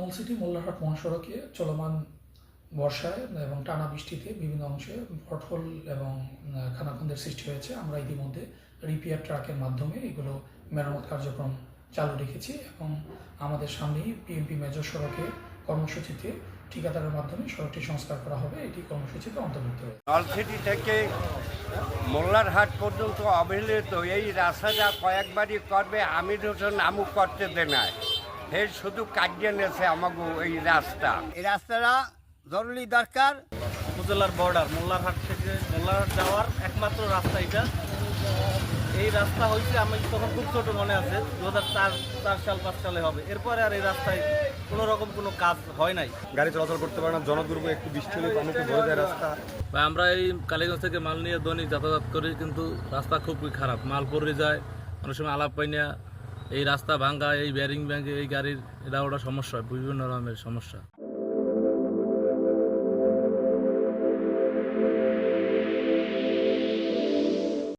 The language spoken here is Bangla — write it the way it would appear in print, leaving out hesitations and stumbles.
মূলসিটি মোল্লারহাট মহাসড়কে চলমান বর্ষায় এবং টানা বৃষ্টিতে বিভিন্ন অংশে পটহোল এবং খানাখন্দের সৃষ্টি হয়েছে। আমরা ইতিমধ্যে রিপেয়ার ট্রাকের মাধ্যমে এগুলো মেরামত কার্যক্রম চালু রেখেছি এবং আমাদের সামনেই পিএমপি মেজর সড়কে কর্মসূচিতে ঠিকাদারের মাধ্যমে সড়কটি সংস্কার করা হবে। এটি কর্মসূচিতে অন্তর্ভুক্ত হবে। নলছিটি থেকে মোল্লারহাট পর্যন্ত অবহেলিত এই রাস্তাটা কয়েকবারই করবে, আমির হোসেন আমু করতে দেনায় হে শুধু কাটিয়ে নিয়েছে আমাকে এই রাস্তা। এই রাস্তাটা জরুরি দরকার। উপজেলার বর্ডার মোল্লারহাট থেকে মোল্লারহাট যাওয়ার একমাত্র রাস্তা এটা। এই রাস্তা হয়েছে আমি তখন খুব ছোটো মনে আছে, 2004 সাল 5 সালে হবে। এরপরে আর এই রাস্তায় কোনো রকম কোনো কাজ হয় নাই। গাড়ি চলাচল করতে পারে না, জনদুর্ভোগ, একটু বৃষ্টি হলে পানিতে ভরে যায় রাস্তা। আমরা এই কালীগঞ্জ থেকে মাল নিয়ে দৈনিক যাতায়াত করি, কিন্তু রাস্তা খুবই খারাপ, মাল পড়ে যায়, অনেক সময় আলাপ পাই না। এই রাস্তা ভাঙ্গা, এই ব্যারিং ব্যাঙ্গে এই গাড়ির এটা ওটা সমস্যা হয়, বিভিন্ন রকমের সমস্যা।